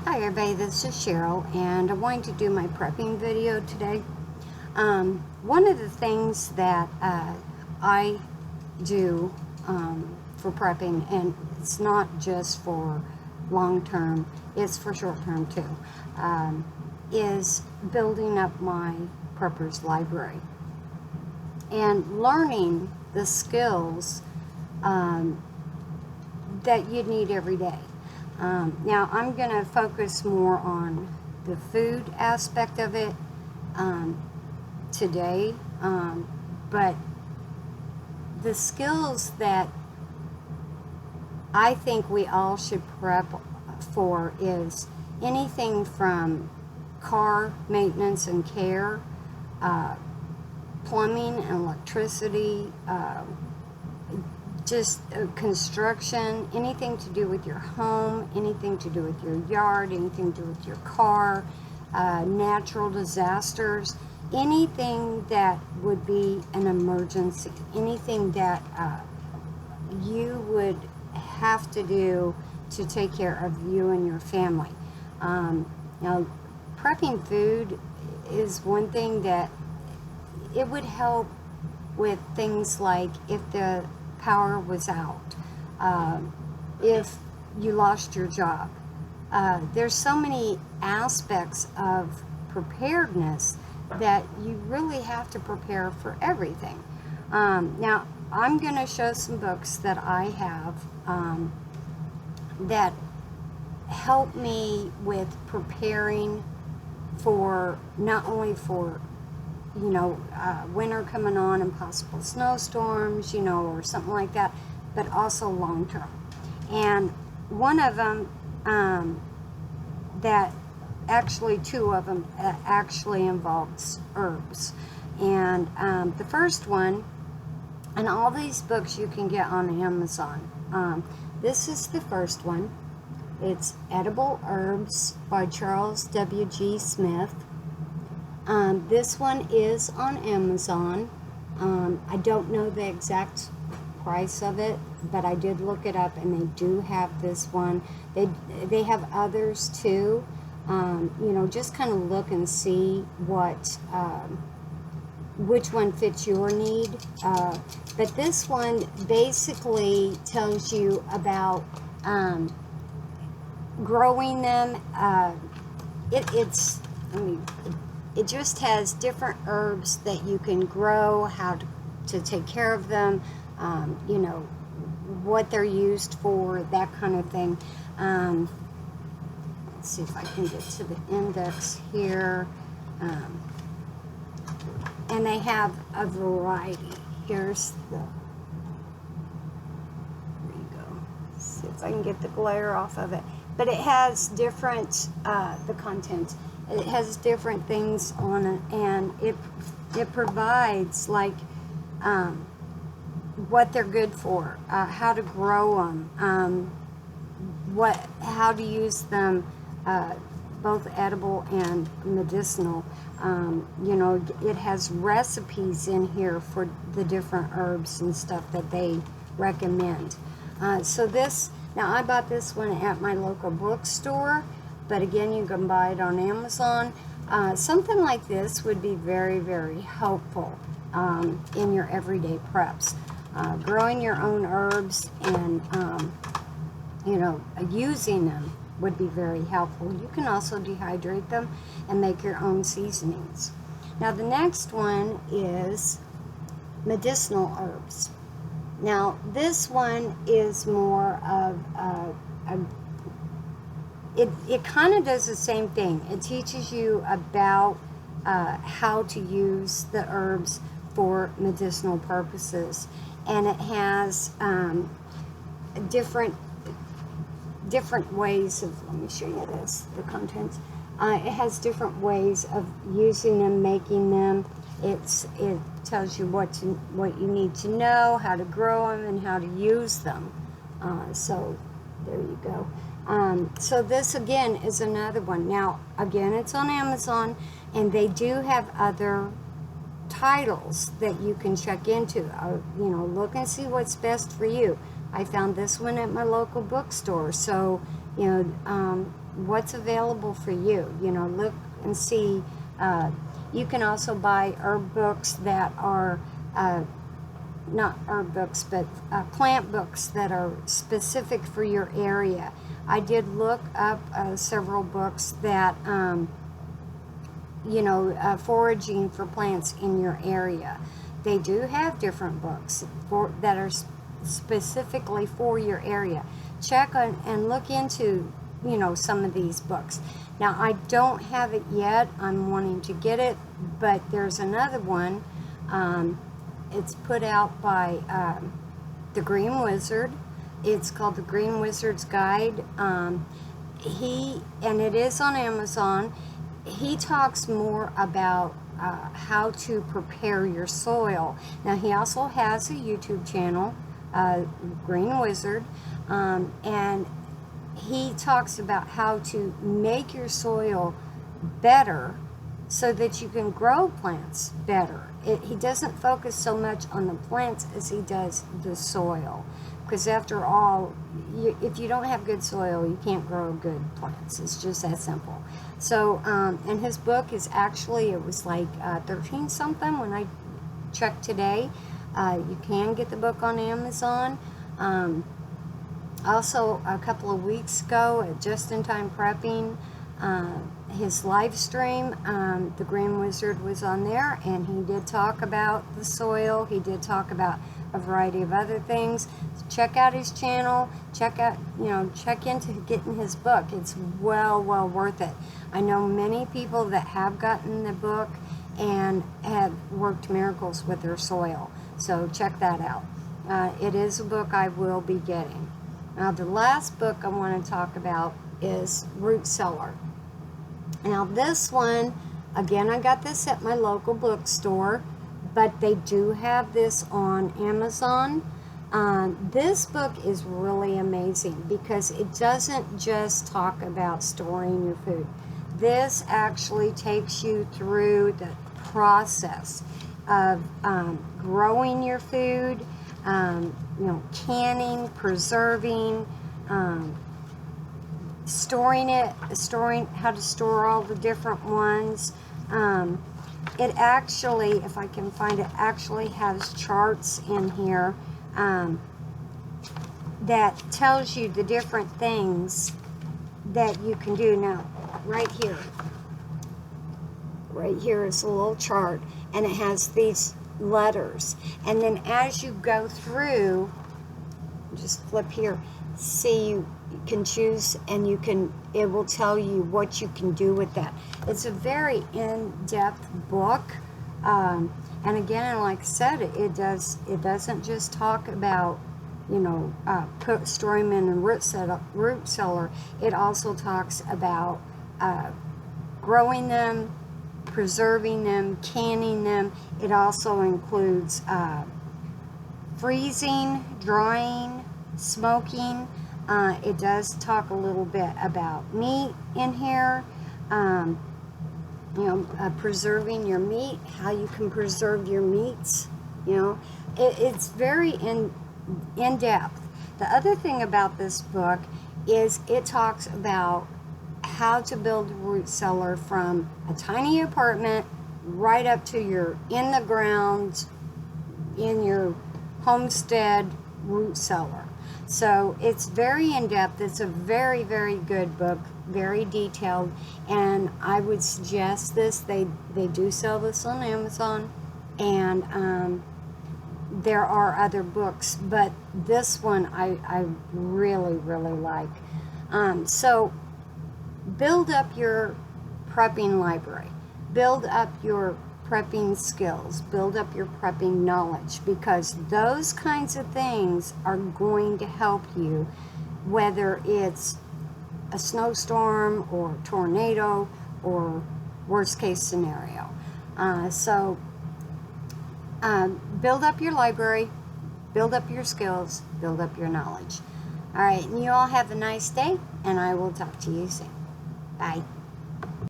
Hi everybody, this is Cheryl, and I'm going to do my prepping video today. One of the things that I do for prepping, and it's not just for long term, it's for short term too, is building up my prepper's library and learning the skills that you need every day. Now I'm going to focus more on the food aspect of it today, but the skills that I think we all should prep for is anything from car maintenance and care, plumbing and electricity, just construction, anything to do with your home, anything to do with your yard, anything to do with your car, natural disasters, anything that would be an emergency, anything that you would have to do to take care of you and your family. Now, prepping food is one thing that it would help with things like if the power was out, if you lost your job. There's so many aspects of preparedness that you really have to prepare for everything. Now, I'm going to show some books that I have that help me with preparing for not only for winter coming on and possible snowstorms, or something like that, but also long term. And one of them, that actually two of them actually involves herbs. And the first one, and all these books you can get on Amazon. This is the first one. It's Edible Herbs by Charles W.G. Smith. This one is on Amazon. I don't know the exact price of it, but I did look it up, and they do have this one. They have others too. Just kind of look and see which one fits your need. But this one basically tells you about growing them. It just has different herbs that you can grow, how to take care of them, what they're used for, that kind of thing. Let's see if I can get to the index here. And they have a variety. There you go. Let's see if I can get the glare off of it. But it has different, the content. It has different things on it, and it provides like what they're good for, how to grow them, how to use them, both edible and medicinal. It has recipes in here for the different herbs and stuff that they recommend. Now I bought this one at my local bookstore, but again, you can buy it on Amazon. Something like this would be very, very helpful in your everyday preps. Growing your own herbs and, using them would be very helpful. You can also dehydrate them and make your own seasonings. Now, the next one is medicinal herbs. Now, this one is more of it kind of does the same thing. It teaches you about how to use the herbs for medicinal purposes, and it has different ways of. Let me show you the contents. It has different ways of using them, making them. It tells you what you need to know, how to grow them, and how to use them. So there you go. So this again is another one. Now again, it's on Amazon, and they do have other titles that you can check into. Look and see what's best for you. I found this one at my local bookstore, so what's available for you. You know, look and see. You can also buy herb books that are not herb books, but plant books that are specific for your area. I did look up several books that, foraging for plants in your area. They do have different books that are specifically for your area. Check on and look into, some of these books. Now, I don't have it yet. I'm wanting to get it, but there's another one. It's put out by the Green Wizard. It's called The Green Wizard's Guide. And it is on Amazon. He talks more about how to prepare your soil. Now, he also has a YouTube channel, Green Wizard, and he talks about how to make your soil better so that you can grow plants better. He doesn't focus so much on the plants as he does the soil, because after all, if you don't have good soil, you can't grow good plants. It's just that simple. So, and his book is actually, it was like 13 something when I checked today. You can get the book on Amazon. Also, a couple of weeks ago at Just in Time Prepping, his live stream, the Green Wizard was on there, and he did talk about the soil. He did talk about a variety of other things. So check out his channel. Check into getting his book. It's well worth it. I know many people that have gotten the book and have worked miracles with their soil. So check that out. It is a book I will be getting. Now, the last book I want to talk about is Root Cellar. Now, this one, again, I got this at my local bookstore, but they do have this on Amazon. This book is really amazing because it doesn't just talk about storing your food. This actually takes you through the process of growing your food, canning, preserving, storing how to store all the different ones. It actually, if I can find it, actually has charts in here that tells you the different things that you can do. Now, right here is a little chart, and it has these letters, and then as you go through, just flip here, see, you can choose, and it will tell you what you can do with that. It's a very in-depth book, and again, like I said, it doesn't just talk about storing them in a root cellar. It also talks about growing them, preserving them, canning them. It also includes freezing, drying, smoking. It does talk a little bit about meat in here. Preserving your meat, how you can preserve your meats. It's very in depth. The other thing about this book is it talks about how to build a root cellar from a tiny apartment right up to your in the ground, in your homestead root cellar. So it's very in-depth. It's a very good book, very detailed, and I would suggest this. They do sell this on Amazon, and there are other books, but this one I really like. So build up your prepping library, build up your prepping skills, build up your prepping knowledge, because those kinds of things are going to help you, whether it's a snowstorm or tornado or worst case scenario. Build up your library, build up your skills, build up your knowledge. All right, and you all have a nice day, and I will talk to you soon. Bye.